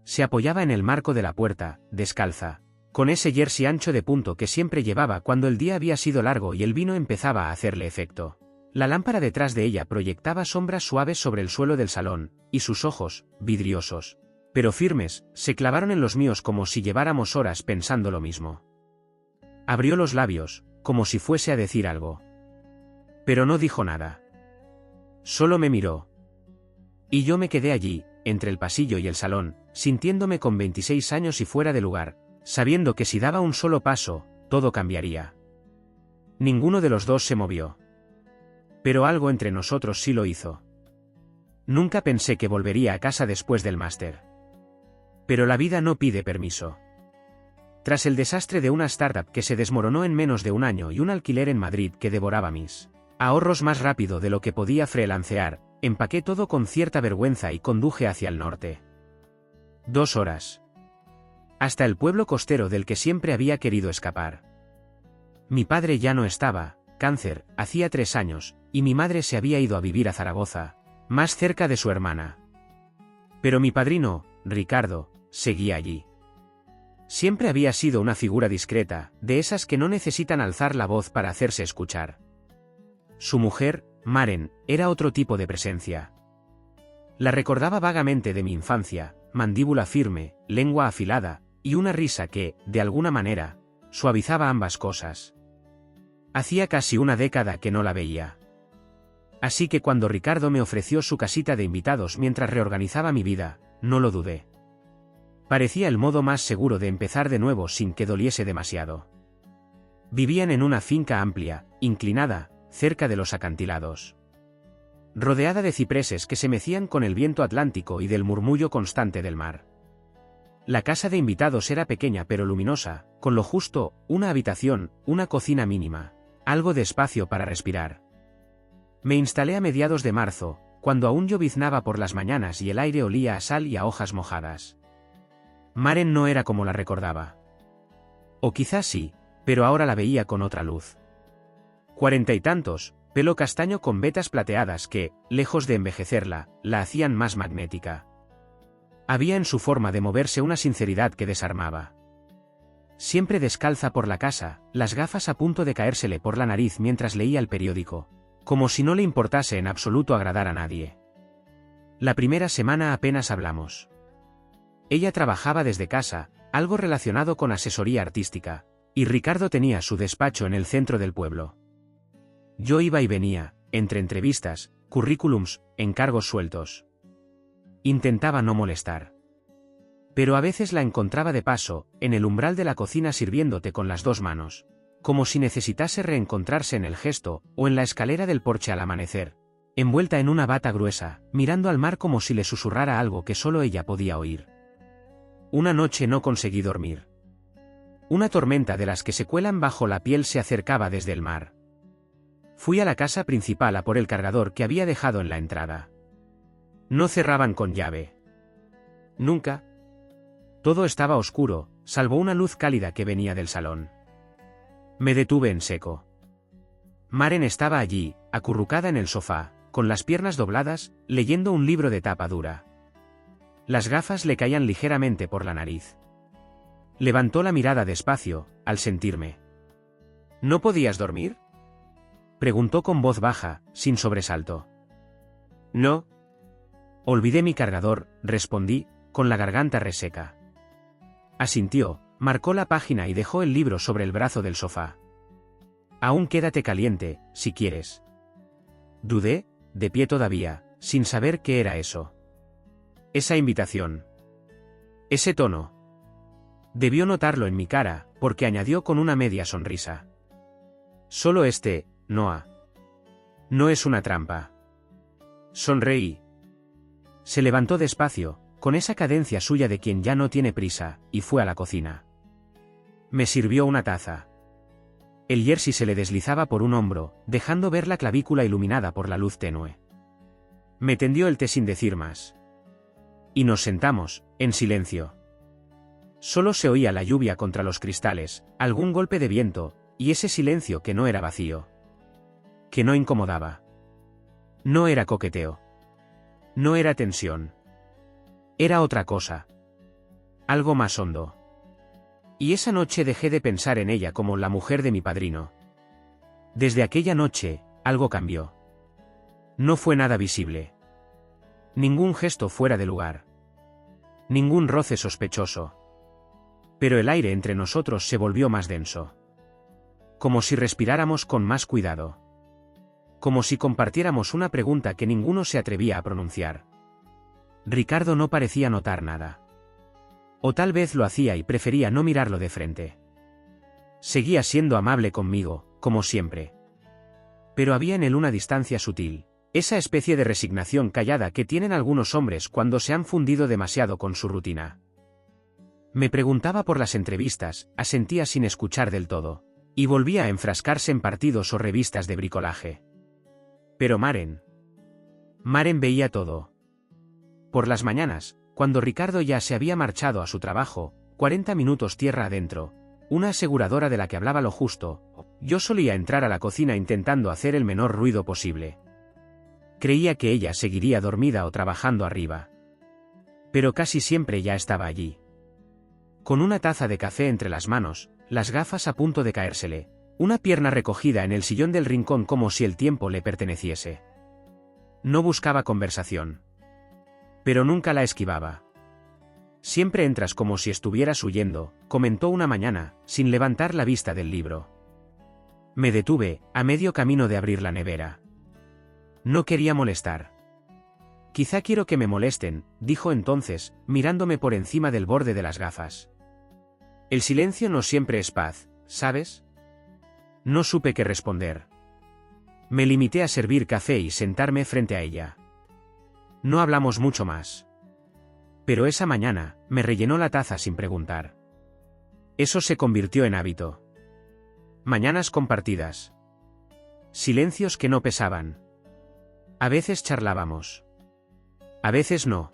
Se apoyaba en el marco de la puerta, descalza, con ese jersey ancho de punto que siempre llevaba cuando el día había sido largo y el vino empezaba a hacerle efecto. La lámpara detrás de ella proyectaba sombras suaves sobre el suelo del salón, y sus ojos, vidriosos, pero firmes, se clavaron en los míos como si lleváramos horas pensando lo mismo. Abrió los labios, como si fuese a decir algo. Pero no dijo nada. Solo me miró. Y yo me quedé allí, entre el pasillo y el salón, sintiéndome con 26 años y fuera de lugar, sabiendo que si daba un solo paso, todo cambiaría. Ninguno de los dos se movió. Pero algo entre nosotros sí lo hizo. Nunca pensé que volvería a casa después del máster. Pero la vida no pide permiso. Tras el desastre de una startup que se desmoronó en menos de un año y un alquiler en Madrid que devoraba mis ahorros más rápido de lo que podía freelancear, empaqué todo con cierta vergüenza y conduje hacia el norte. 2 horas. Hasta el pueblo costero del que siempre había querido escapar. Mi padre ya no estaba, cáncer, hacía 3 años, y mi madre se había ido a vivir a Zaragoza, más cerca de su hermana. Pero mi padrino, Ricardo, seguía allí. Siempre había sido una figura discreta, de esas que no necesitan alzar la voz para hacerse escuchar. Su mujer, Maren, era otro tipo de presencia. La recordaba vagamente de mi infancia, mandíbula firme, lengua afilada, y una risa que, de alguna manera, suavizaba ambas cosas. Hacía casi una década que no la veía. Así que cuando Ricardo me ofreció su casita de invitados mientras reorganizaba mi vida, no lo dudé. Parecía el modo más seguro de empezar de nuevo sin que doliese demasiado. Vivían en una finca amplia, inclinada, cerca de los acantilados. Rodeada de cipreses que se mecían con el viento atlántico y del murmullo constante del mar. La casa de invitados era pequeña pero luminosa, con lo justo, una habitación, una cocina mínima, algo de espacio para respirar. Me instalé a mediados de marzo, cuando aún lloviznaba por las mañanas y el aire olía a sal y a hojas mojadas. Maren no era como la recordaba. O quizás sí, pero ahora la veía con otra luz. 40 y tantos, pelo castaño con vetas plateadas que, lejos de envejecerla, la hacían más magnética. Había en su forma de moverse una sinceridad que desarmaba. Siempre descalza por la casa, las gafas a punto de caérsele por la nariz mientras leía el periódico, como si no le importase en absoluto agradar a nadie. La primera semana apenas hablamos. Ella trabajaba desde casa, algo relacionado con asesoría artística, y Ricardo tenía su despacho en el centro del pueblo. Yo iba y venía, entre entrevistas, currículums, encargos sueltos. Intentaba no molestar. Pero a veces la encontraba de paso, en el umbral de la cocina sirviéndote con las 2 manos, como si necesitase reencontrarse en el gesto, o en la escalera del porche al amanecer, envuelta en una bata gruesa, mirando al mar como si le susurrara algo que solo ella podía oír. Una noche no conseguí dormir. Una tormenta de las que se cuelan bajo la piel se acercaba desde el mar. Fui a la casa principal a por el cargador que había dejado en la entrada. No cerraban con llave. Nunca. Todo estaba oscuro, salvo una luz cálida que venía del salón. Me detuve en seco. Maren estaba allí, acurrucada en el sofá, con las piernas dobladas, leyendo un libro de tapa dura. Las gafas le caían ligeramente por la nariz. Levantó la mirada despacio, al sentirme. ¿No podías dormir?, preguntó con voz baja, sin sobresalto. No. Olvidé mi cargador, respondí, con la garganta reseca. Asintió, marcó la página y dejó el libro sobre el brazo del sofá. Aún quédate caliente, si quieres. Dudé, de pie todavía, sin saber qué era eso. Esa invitación. Ese tono. Debió notarlo en mi cara, porque añadió con una media sonrisa. Solo Noah. No es una trampa. Sonreí. Se levantó despacio, con esa cadencia suya de quien ya no tiene prisa, y fue a la cocina. Me sirvió una taza. El jersey se le deslizaba por un hombro, dejando ver la clavícula iluminada por la luz tenue. Me tendió el té sin decir más. Y nos sentamos, en silencio. Solo se oía la lluvia contra los cristales, algún golpe de viento, y ese silencio que no era vacío. Que no incomodaba. No era coqueteo. No era tensión. Era otra cosa. algo más hondo. Y esa noche dejé de pensar en ella como la mujer de mi padrino. Desde aquella noche, algo cambió. No fue nada visible. Ningún gesto fuera de lugar. Ningún roce sospechoso. Pero el aire entre nosotros se volvió más denso. Como si respiráramos con más cuidado. Como si compartiéramos una pregunta que ninguno se atrevía a pronunciar. Ricardo no parecía notar nada. O tal vez lo hacía y prefería no mirarlo de frente. Seguía siendo amable conmigo, como siempre. Pero había en él una distancia sutil, esa especie de resignación callada que tienen algunos hombres cuando se han fundido demasiado con su rutina. Me preguntaba por las entrevistas, asentía sin escuchar del todo, y volvía a enfrascarse en partidos o revistas de bricolaje. Pero Maren veía todo. Por las mañanas, cuando Ricardo ya se había marchado a su trabajo, 40 minutos tierra adentro, una aseguradora de la que hablaba lo justo, yo solía entrar a la cocina intentando hacer el menor ruido posible. Creía que ella seguiría dormida o trabajando arriba. Pero casi siempre ya estaba allí. Con una taza de café entre las manos, las gafas a punto de caérsele, una pierna recogida en el sillón del rincón como si el tiempo le perteneciese. No buscaba conversación. Pero nunca la esquivaba. Siempre entras como si estuvieras huyendo, comentó una mañana, sin levantar la vista del libro. Me detuve, a medio camino de abrir la nevera. No quería molestar. Quizá quiero que me molesten, dijo entonces, mirándome por encima del borde de las gafas. El silencio no siempre es paz, ¿sabes? No supe qué responder. Me limité a servir café y sentarme frente a ella. No hablamos mucho más. Pero esa mañana, me rellenó la taza sin preguntar. Eso se convirtió en hábito. Mañanas compartidas. Silencios que no pesaban. A veces charlábamos. A veces no.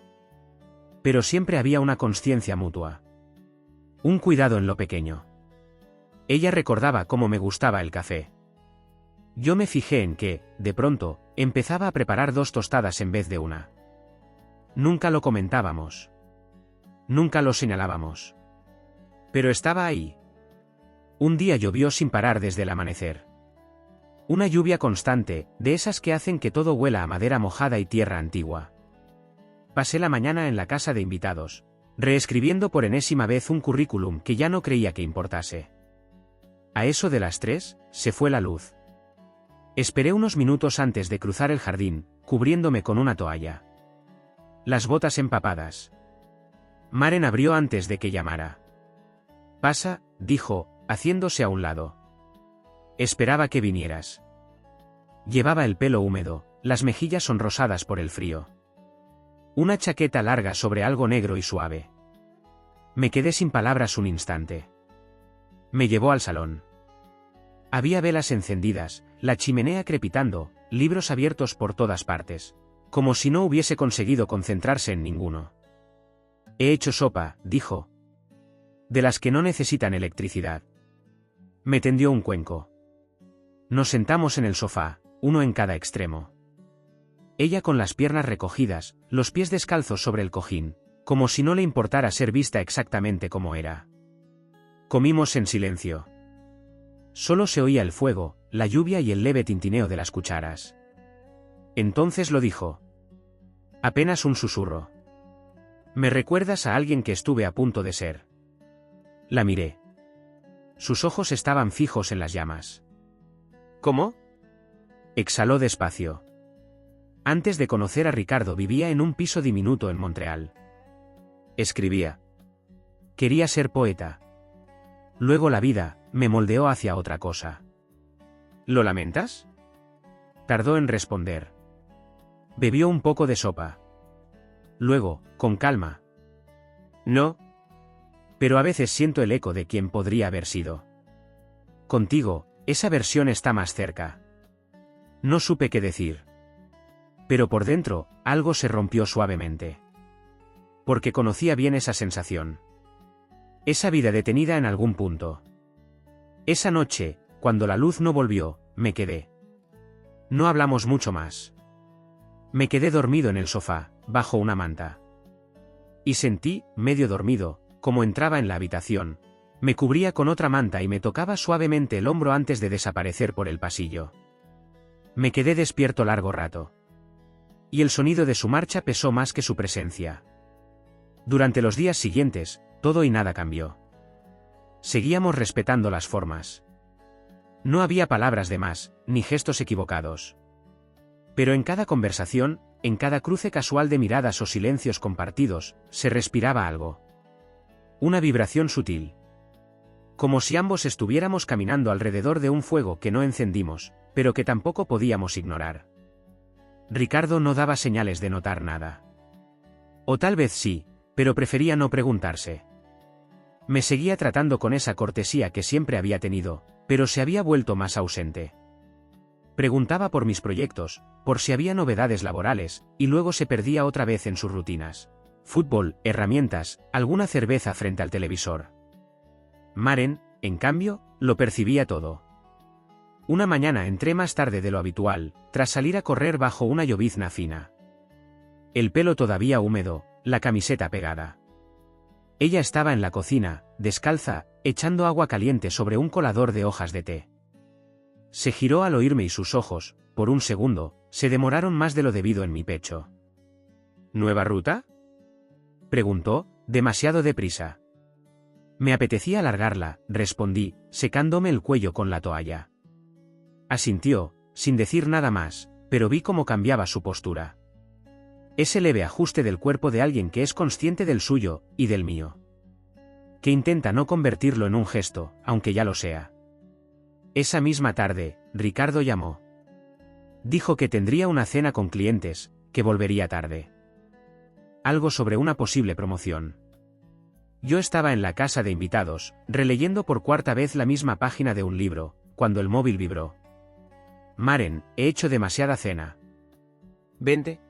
Pero siempre había una consciencia mutua. Un cuidado en lo pequeño. Ella recordaba cómo me gustaba el café. Yo me fijé en que, de pronto, empezaba a preparar 2 tostadas en vez de una. Nunca lo comentábamos. Nunca lo señalábamos. Pero estaba ahí. Un día llovió sin parar desde el amanecer. Una lluvia constante, de esas que hacen que todo huela a madera mojada y tierra antigua. Pasé la mañana en la casa de invitados, reescribiendo por enésima vez un currículum que ya no creía que importase. A eso de las 3, se fue la luz. Esperé unos minutos antes de cruzar el jardín, cubriéndome con una toalla. Las botas empapadas. Maren abrió antes de que llamara. Pasa, dijo, haciéndose a un lado. Esperaba que vinieras. Llevaba el pelo húmedo, las mejillas sonrosadas por el frío. Una chaqueta larga sobre algo negro y suave. Me quedé sin palabras un instante. Me llevó al salón. Había velas encendidas, la chimenea crepitando, libros abiertos por todas partes, como si no hubiese conseguido concentrarse en ninguno. He hecho sopa, dijo. De las que no necesitan electricidad. Me tendió un cuenco. Nos sentamos en el sofá, uno en cada extremo. Ella con las piernas recogidas, los pies descalzos sobre el cojín, como si no le importara ser vista exactamente como era. Comimos en silencio. Solo se oía el fuego, la lluvia y el leve tintineo de las cucharas. Entonces lo dijo. Apenas un susurro. Me recuerdas a alguien que estuve a punto de ser. La miré. Sus ojos estaban fijos en las llamas. ¿Cómo? Exhaló despacio. Antes de conocer a Ricardo vivía en un piso diminuto en Montreal. Escribía. Quería ser poeta. Luego la vida me moldeó hacia otra cosa. ¿Lo lamentas? Tardó en responder. Bebió un poco de sopa. Luego, con calma. No. Pero a veces siento el eco de quien podría haber sido. Contigo, esa versión está más cerca. No supe qué decir. Pero por dentro, algo se rompió suavemente. Porque conocía bien esa sensación. Esa vida detenida en algún punto. Esa noche, cuando la luz no volvió, me quedé. No hablamos mucho más. Me quedé dormido en el sofá, bajo una manta. Y sentí, medio dormido, como entraba en la habitación, me cubría con otra manta y me tocaba suavemente el hombro antes de desaparecer por el pasillo. Me quedé despierto largo rato. Y el sonido de su marcha pesó más que su presencia. Durante los días siguientes, todo y nada cambió. Seguíamos respetando las formas. No había palabras de más, ni gestos equivocados. Pero en cada conversación, en cada cruce casual de miradas o silencios compartidos, se respiraba algo. Una vibración sutil. Como si ambos estuviéramos caminando alrededor de un fuego que no encendimos, pero que tampoco podíamos ignorar. Ricardo no daba señales de notar nada. O tal vez sí, pero prefería no preguntarse. Me seguía tratando con esa cortesía que siempre había tenido, pero se había vuelto más ausente. Preguntaba por mis proyectos, por si había novedades laborales, y luego se perdía otra vez en sus rutinas. Fútbol, herramientas, alguna cerveza frente al televisor. Maren, en cambio, lo percibía todo. Una mañana entré más tarde de lo habitual, tras salir a correr bajo una llovizna fina. El pelo todavía húmedo, la camiseta pegada. Ella estaba en la cocina, descalza, echando agua caliente sobre un colador de hojas de té. Se giró al oírme y sus ojos, por un segundo, se demoraron más de lo debido en mi pecho. ¿Nueva ruta?, preguntó, demasiado deprisa. Me apetecía alargarla, respondí, secándome el cuello con la toalla. Asintió, sin decir nada más, pero vi cómo cambiaba su postura. Ese leve ajuste del cuerpo de alguien que es consciente del suyo, y del mío. Que intenta no convertirlo en un gesto, aunque ya lo sea. Esa misma tarde, Ricardo llamó. Dijo que tendría una cena con clientes, que volvería tarde. Algo sobre una posible promoción. Yo estaba en la casa de invitados, releyendo por cuarta vez la misma página de un libro, cuando el móvil vibró. Maren, he hecho demasiada cena. ¿Vente?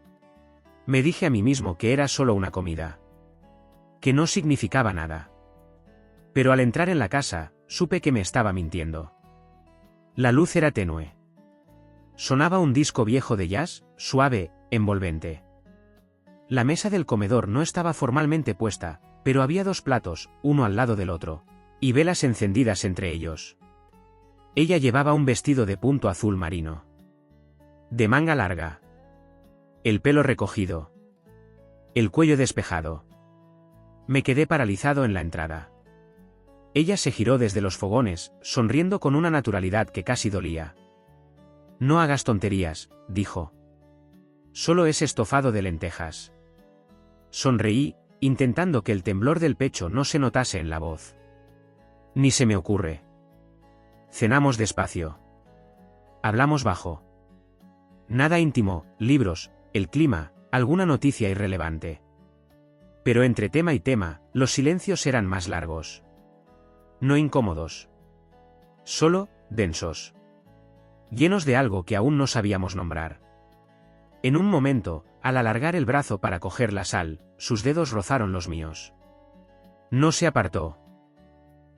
Me dije a mí mismo que era solo una comida. Que no significaba nada. Pero al entrar en la casa, supe que me estaba mintiendo. La luz era tenue. Sonaba un disco viejo de jazz, suave, envolvente. La mesa del comedor no estaba formalmente puesta, pero había dos platos, uno al lado del otro, y velas encendidas entre ellos. Ella llevaba un vestido de punto azul marino. De manga larga. El pelo recogido. El cuello despejado. Me quedé paralizado en la entrada. Ella se giró desde los fogones, sonriendo con una naturalidad que casi dolía. No hagas tonterías, dijo. Solo es estofado de lentejas. Sonreí, intentando que el temblor del pecho no se notase en la voz. Ni se me ocurre. Cenamos despacio. Hablamos bajo. Nada íntimo, libros, el clima, alguna noticia irrelevante. Pero entre tema y tema, los silencios eran más largos. No incómodos. Solo, densos. Llenos de algo que aún no sabíamos nombrar. En un momento, al alargar el brazo para coger la sal, sus dedos rozaron los míos. No se apartó.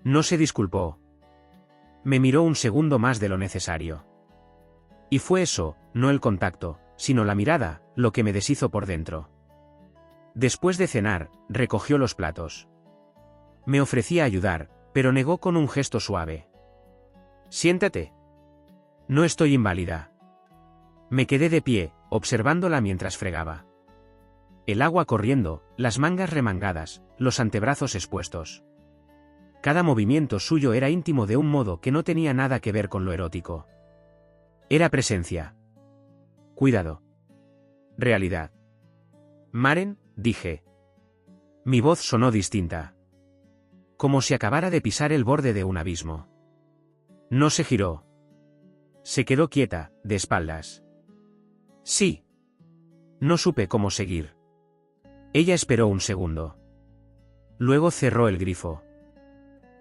No se disculpó. Me miró un segundo más de lo necesario. Y fue eso, no el contacto, sino la mirada, lo que me deshizo por dentro. Después de cenar, recogió los platos. Me ofrecía ayudar, pero negó con un gesto suave. Siéntate. No estoy inválida. Me quedé de pie, observándola mientras fregaba. El agua corriendo, las mangas remangadas, los antebrazos expuestos. Cada movimiento suyo era íntimo de un modo que no tenía nada que ver con lo erótico. Era presencia. Cuidado. Realidad. Maren, dije. Mi voz sonó distinta. Como si acabara de pisar el borde de un abismo. No se giró. Se quedó quieta, de espaldas. Sí. No supe cómo seguir. Ella esperó un segundo. Luego cerró el grifo.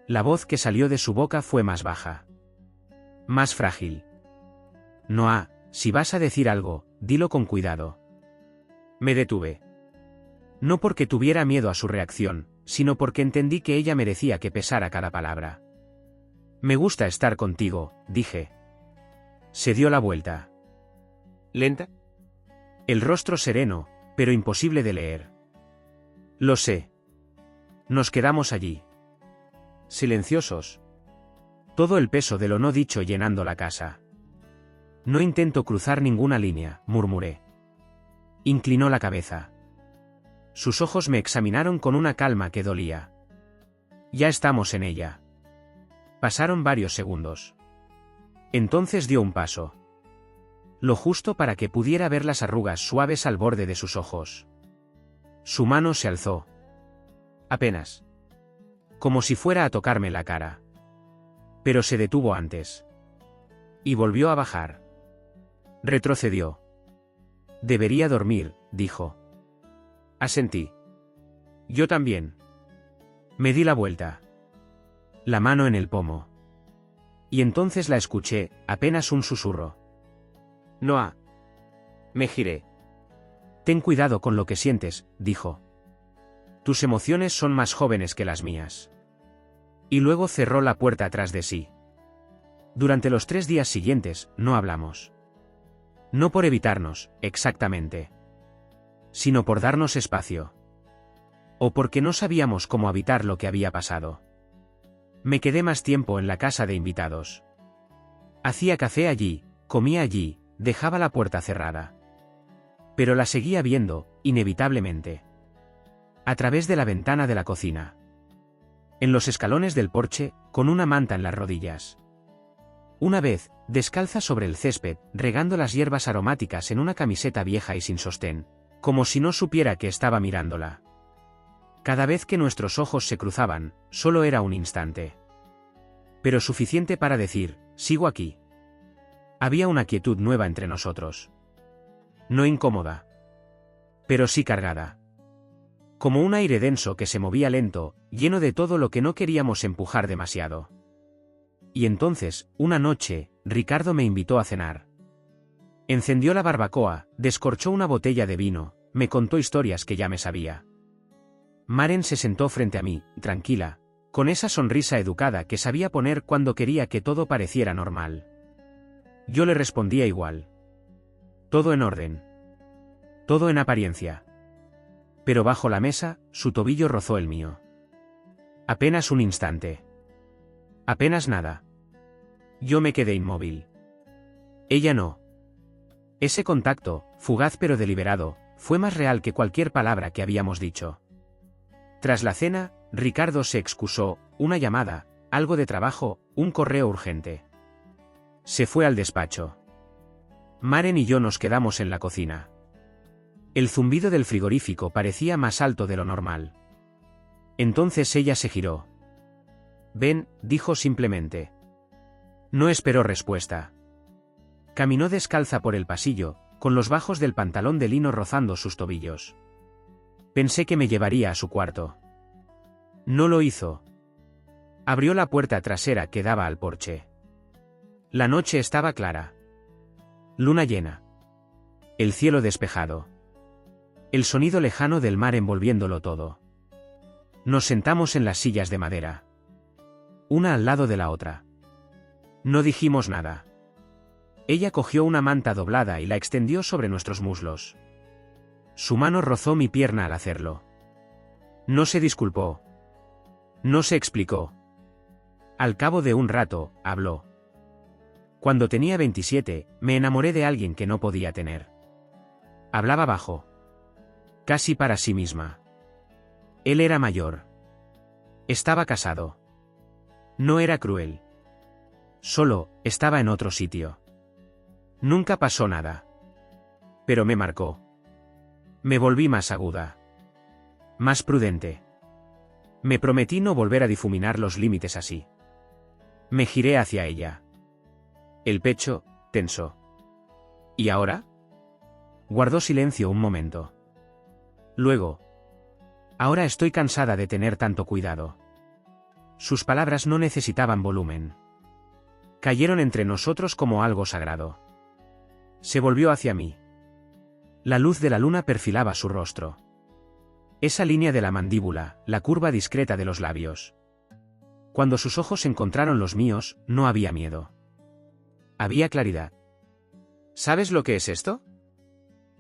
La voz que salió de su boca fue más baja. Más frágil. Noah, si vas a decir algo, dilo con cuidado. Me detuve. No porque tuviera miedo a su reacción, sino porque entendí que ella merecía que pesara cada palabra. Me gusta estar contigo, dije. Se dio la vuelta. ¿Lenta? El rostro sereno, pero imposible de leer. Lo sé. Nos quedamos allí. Silenciosos. Todo el peso de lo no dicho llenando la casa. No intento cruzar ninguna línea, murmuré. Inclinó la cabeza. Sus ojos me examinaron con una calma que dolía. Ya estamos en ella. Pasaron varios segundos. Entonces dio un paso. Lo justo para que pudiera ver las arrugas suaves al borde de sus ojos. Su mano se alzó. Apenas. Como si fuera a tocarme la cara. Pero se detuvo antes. Y volvió a bajar. Retrocedió. Debería dormir, dijo. Asentí. Yo también. Me di la vuelta. La mano en el pomo. Y entonces la escuché, apenas un susurro. Noah. Me giré. Ten cuidado con lo que sientes, dijo. Tus emociones son más jóvenes que las mías. Y luego cerró la puerta atrás de sí. Durante los 3 días siguientes, no hablamos. No por evitarnos, exactamente. Sino por darnos espacio. O porque no sabíamos cómo habitar lo que había pasado. Me quedé más tiempo en la casa de invitados. Hacía café allí, comía allí, dejaba la puerta cerrada. Pero la seguía viendo, inevitablemente. A través de la ventana de la cocina. En los escalones del porche, con una manta en las rodillas. Una vez, descalza sobre el césped, regando las hierbas aromáticas en una camiseta vieja y sin sostén, como si no supiera que estaba mirándola. Cada vez que nuestros ojos se cruzaban, solo era un instante. Pero suficiente para decir, sigo aquí. Había una quietud nueva entre nosotros. No incómoda. Pero sí cargada. Como un aire denso que se movía lento, lleno de todo lo que no queríamos empujar demasiado. Y entonces, una noche, Ricardo me invitó a cenar. Encendió la barbacoa, descorchó una botella de vino, me contó historias que ya me sabía. Maren se sentó frente a mí, tranquila, con esa sonrisa educada que sabía poner cuando quería que todo pareciera normal. Yo le respondía igual. Todo en orden. Todo en apariencia. Pero bajo la mesa, su tobillo rozó el mío. Apenas un instante. Apenas nada. Yo me quedé inmóvil. Ella no. Ese contacto, fugaz pero deliberado, fue más real que cualquier palabra que habíamos dicho. Tras la cena, Ricardo se excusó, una llamada, algo de trabajo, un correo urgente. Se fue al despacho. Maren y yo nos quedamos en la cocina. El zumbido del frigorífico parecía más alto de lo normal. Entonces ella se giró. Ven, dijo simplemente. No esperó respuesta. Caminó descalza por el pasillo, con los bajos del pantalón de lino rozando sus tobillos. Pensé que me llevaría a su cuarto. No lo hizo. Abrió la puerta trasera que daba al porche. La noche estaba clara. Luna llena. El cielo despejado. El sonido lejano del mar envolviéndolo todo. Nos sentamos en las sillas de madera. Una al lado de la otra. No dijimos nada. Ella cogió una manta doblada y la extendió sobre nuestros muslos. Su mano rozó mi pierna al hacerlo. No se disculpó. No se explicó. Al cabo de un rato, habló. Cuando tenía 27, me enamoré de alguien que no podía tener. Hablaba bajo. Casi para sí misma. Él era mayor. Estaba casado. No era cruel. Solo, estaba en otro sitio. Nunca pasó nada. Pero me marcó. Me volví más aguda. Más prudente. Me prometí no volver a difuminar los límites así. Me giré hacia ella. El pecho, tenso. ¿Y ahora? Guardó silencio un momento. Luego. Ahora estoy cansada de tener tanto cuidado. Sus palabras no necesitaban volumen. Cayeron entre nosotros como algo sagrado. Se volvió hacia mí. La luz de la luna perfilaba su rostro. Esa línea de la mandíbula, la curva discreta de los labios. Cuando sus ojos encontraron los míos, no había miedo. Había claridad. ¿Sabes lo que es esto?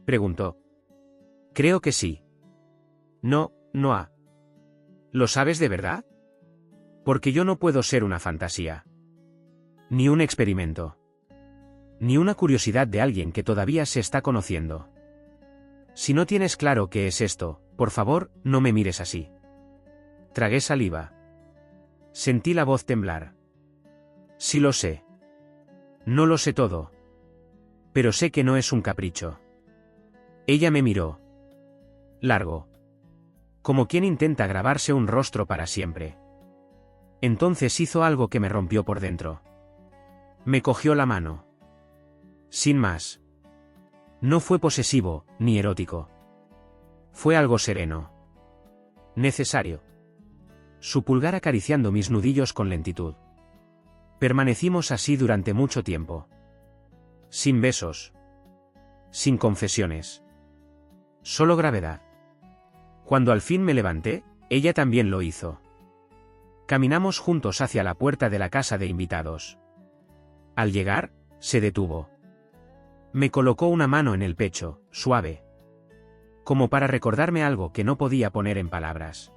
Preguntó. Creo que sí. No, Noah. ¿Lo sabes de verdad? Porque yo no puedo ser una fantasía. Ni un experimento. Ni una curiosidad de alguien que todavía se está conociendo. Si no tienes claro qué es esto, por favor, no me mires así. Tragué saliva. Sentí la voz temblar. Sí lo sé. No lo sé todo. Pero sé que no es un capricho. Ella me miró. Largo. Como quien intenta grabarse un rostro para siempre. Entonces hizo algo que me rompió por dentro. Me cogió la mano. Sin más. No fue posesivo, ni erótico. Fue algo sereno. Necesario. Su pulgar acariciando mis nudillos con lentitud. Permanecimos así durante mucho tiempo. Sin besos. Sin confesiones. Solo gravedad. Cuando al fin me levanté, ella también lo hizo. Caminamos juntos hacia la puerta de la casa de invitados. Al llegar, se detuvo. Me colocó una mano en el pecho, suave. Como para recordarme algo que no podía poner en palabras.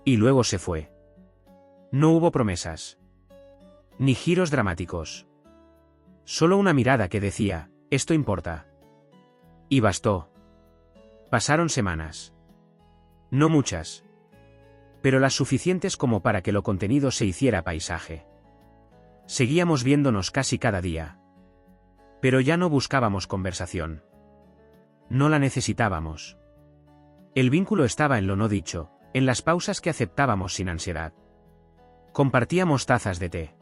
Y luego se fue. No hubo promesas. Ni giros dramáticos. Solo una mirada que decía, esto importa. Y bastó. Pasaron semanas. No muchas. Pero las suficientes como para que lo contenido se hiciera paisaje. Seguíamos viéndonos casi cada día. Pero ya no buscábamos conversación. No la necesitábamos. El vínculo estaba en lo no dicho, en las pausas que aceptábamos sin ansiedad. Compartíamos tazas de té.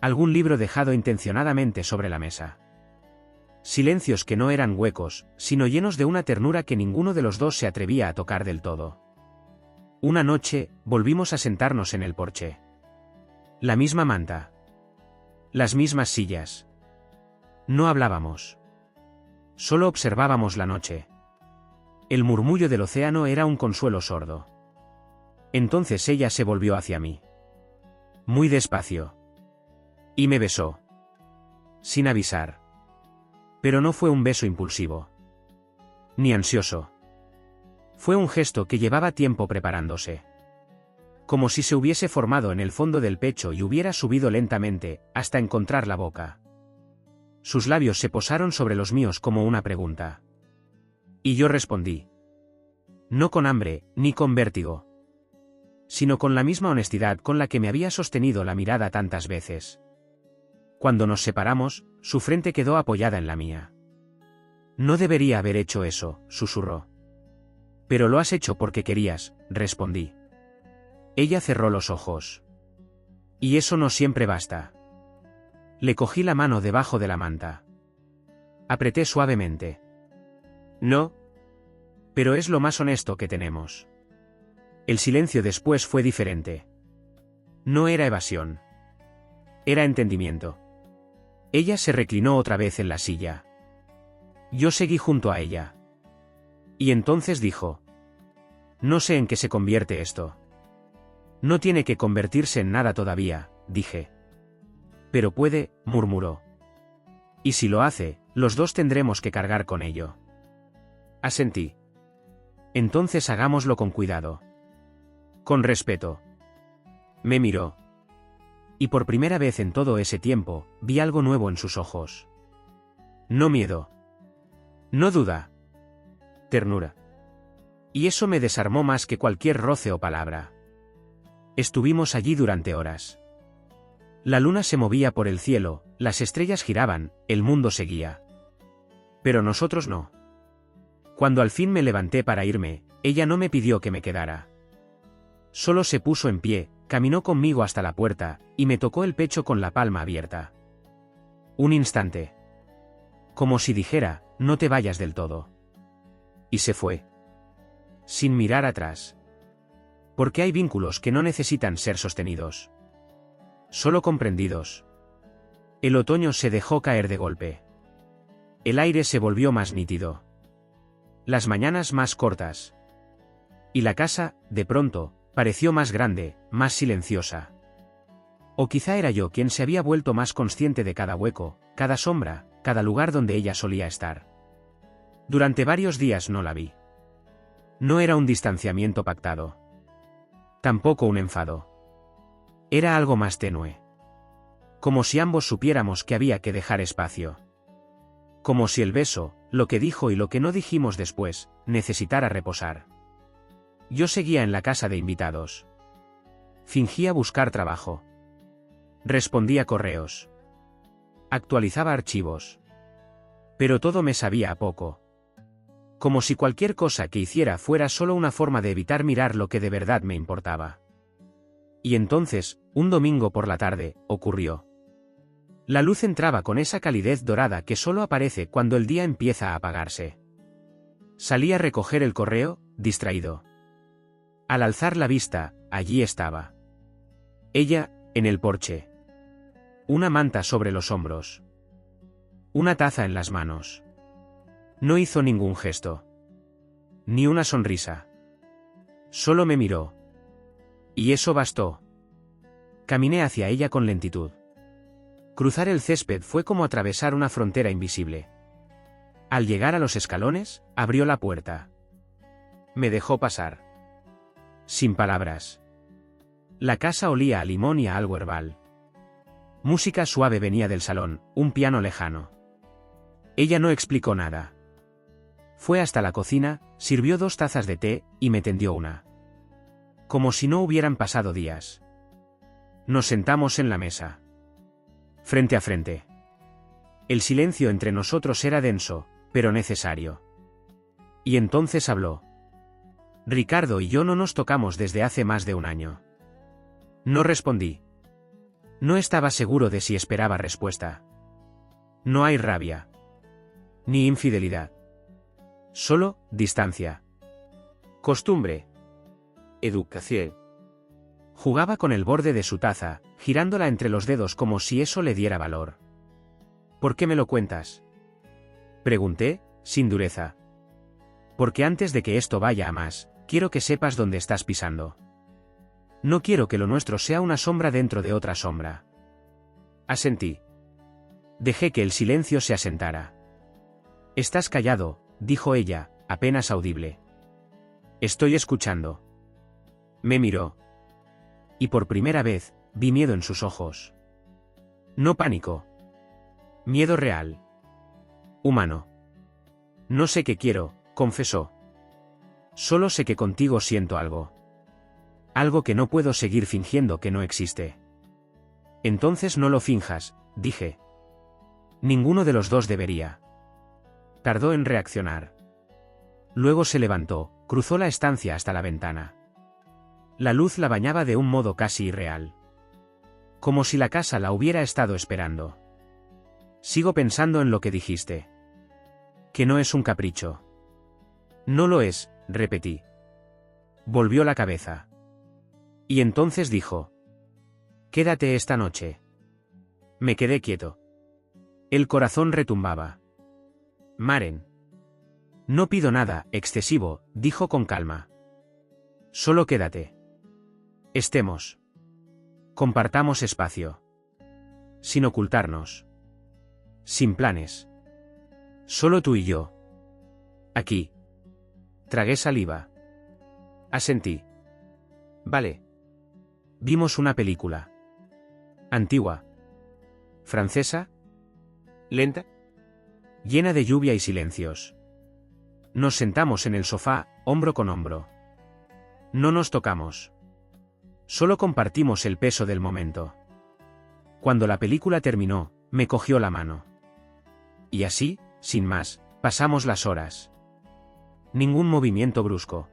Algún libro dejado intencionadamente sobre la mesa. Silencios que no eran huecos, sino llenos de una ternura que ninguno de los dos se atrevía a tocar del todo. Una noche, volvimos a sentarnos en el porche. La misma manta. Las mismas sillas. No hablábamos. Solo observábamos la noche. El murmullo del océano era un consuelo sordo. Entonces ella se volvió hacia mí. Muy despacio. Y me besó. Sin avisar. Pero no fue un beso impulsivo. Ni ansioso. Fue un gesto que llevaba tiempo preparándose. Como si se hubiese formado en el fondo del pecho y hubiera subido lentamente, hasta encontrar la boca. Sus labios se posaron sobre los míos como una pregunta. Y yo respondí. No con hambre, ni con vértigo. Sino con la misma honestidad con la que me había sostenido la mirada tantas veces. Cuando nos separamos, su frente quedó apoyada en la mía. No debería haber hecho eso, susurró. Pero lo has hecho porque querías, respondí. Ella cerró los ojos. Y eso no siempre basta. Le cogí la mano debajo de la manta. Apreté suavemente. No. Pero es lo más honesto que tenemos. El silencio después fue diferente. No era evasión. Era entendimiento. Ella se reclinó otra vez en la silla. Yo seguí junto a ella. Y entonces dijo. No sé en qué se convierte esto. No tiene que convertirse en nada todavía, dije. Pero puede, murmuró. Y si lo hace, los dos tendremos que cargar con ello. Asentí. Entonces hagámoslo con cuidado. Con respeto. Me miró. Y por primera vez en todo ese tiempo, vi algo nuevo en sus ojos. No miedo. No duda. Ternura. Y eso me desarmó más que cualquier roce o palabra. Estuvimos allí durante horas. La luna se movía por el cielo, las estrellas giraban, el mundo seguía. Pero nosotros no. Cuando al fin me levanté para irme, ella no me pidió que me quedara. Solo se puso en pie, caminó conmigo hasta la puerta, y me tocó el pecho con la palma abierta. Un instante. Como si dijera, no te vayas del todo. Y se fue. Sin mirar atrás. Porque hay vínculos que no necesitan ser sostenidos. Solo comprendidos. El otoño se dejó caer de golpe. El aire se volvió más nítido. Las mañanas más cortas. Y la casa, de pronto, pareció más grande, más silenciosa. O quizá era yo quien se había vuelto más consciente de cada hueco, cada sombra, cada lugar donde ella solía estar. Durante varios días no la vi. No era un distanciamiento pactado. Tampoco un enfado. Era algo más tenue. Como si ambos supiéramos que había que dejar espacio. Como si el beso, lo que dijo y lo que no dijimos después, necesitara reposar. Yo seguía en la casa de invitados. Fingía buscar trabajo. Respondía correos. Actualizaba archivos. Pero todo me sabía a poco. Como si cualquier cosa que hiciera fuera solo una forma de evitar mirar lo que de verdad me importaba. Y entonces, un domingo por la tarde, ocurrió. La luz entraba con esa calidez dorada que solo aparece cuando el día empieza a apagarse. Salí a recoger el correo, distraído. Al alzar la vista, allí estaba. Ella, en el porche. Una manta sobre los hombros. Una taza en las manos. No hizo ningún gesto. Ni una sonrisa. Solo me miró. Y eso bastó. Caminé hacia ella con lentitud. Cruzar el césped fue como atravesar una frontera invisible. Al llegar a los escalones, abrió la puerta. Me dejó pasar. Sin palabras. La casa olía a limón y a algo herbal. Música suave venía del salón, un piano lejano. Ella no explicó nada. Fue hasta la cocina, sirvió 2 tazas de té, y me tendió una. Como si no hubieran pasado días. Nos sentamos en la mesa. Frente a frente. El silencio entre nosotros era denso, pero necesario. Y entonces habló. Ricardo y yo no nos tocamos desde hace más de un año. No respondí. No estaba seguro de si esperaba respuesta. No hay rabia. Ni infidelidad. Solo distancia. Costumbre. Educación. Jugaba con el borde de su taza, girándola entre los dedos como si eso le diera valor. ¿Por qué me lo cuentas? Pregunté, sin dureza. Porque antes de que esto vaya a más, quiero que sepas dónde estás pisando. No quiero que lo nuestro sea una sombra dentro de otra sombra. Asentí. Dejé que el silencio se asentara. Estás callado, dijo ella, apenas audible. Estoy escuchando. Me miró. Y por primera vez, vi miedo en sus ojos. No pánico. Miedo real. Humano. No sé qué quiero, confesó. Solo sé que contigo siento algo. Algo que no puedo seguir fingiendo que no existe. Entonces no lo finjas, dije. Ninguno de los dos debería. Tardó en reaccionar. Luego se levantó, cruzó la estancia hasta la ventana. La luz la bañaba de un modo casi irreal. Como si la casa la hubiera estado esperando. Sigo pensando en lo que dijiste. Que no es un capricho. No lo es, repetí. Volvió la cabeza. Y entonces dijo. Quédate esta noche. Me quedé quieto. El corazón retumbaba. Maren. No pido nada excesivo, dijo con calma. Solo quédate. Estemos. Compartamos espacio. Sin ocultarnos. Sin planes. Solo tú y yo. Aquí. Tragué saliva. Asentí. Vale. Vimos una película. Antigua. Francesa. Lenta. Llena de lluvia y silencios. Nos sentamos en el sofá, hombro con hombro. No nos tocamos. Solo compartimos el peso del momento. Cuando la película terminó, me cogió la mano. Y así, sin más, pasamos las horas. Ningún movimiento brusco.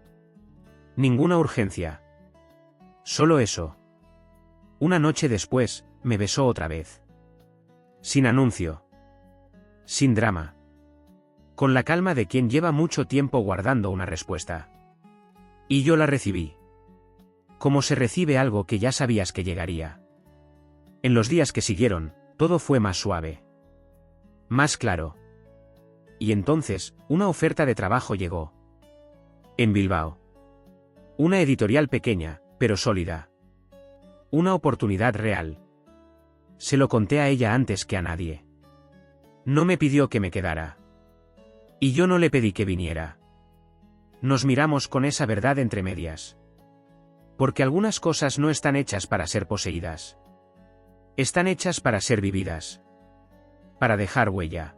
Ninguna urgencia. Solo eso. Una noche después, me besó otra vez. Sin anuncio. Sin drama. Con la calma de quien lleva mucho tiempo guardando una respuesta. Y yo la recibí. Como se recibe algo que ya sabías que llegaría. En los días que siguieron, todo fue más suave. Más claro. Y entonces, una oferta de trabajo llegó. En Bilbao. Una editorial pequeña, pero sólida. Una oportunidad real. Se lo conté a ella antes que a nadie. No me pidió que me quedara. Y yo no le pedí que viniera. Nos miramos con esa verdad entre medias. Porque algunas cosas no están hechas para ser poseídas. Están hechas para ser vividas. Para dejar huella.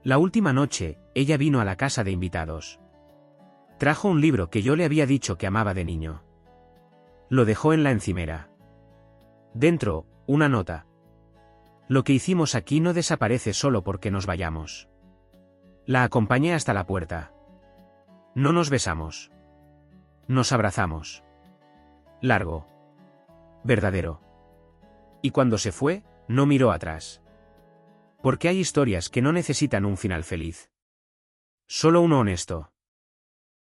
La última noche, ella vino a la casa de invitados. Trajo un libro que yo le había dicho que amaba de niño. Lo dejó en la encimera. Dentro, una nota. Lo que hicimos aquí no desaparece solo porque nos vayamos. La acompañé hasta la puerta. No nos besamos. Nos abrazamos. Largo. Verdadero. Y cuando se fue, no miró atrás. Porque hay historias que no necesitan un final feliz. Solo uno honesto.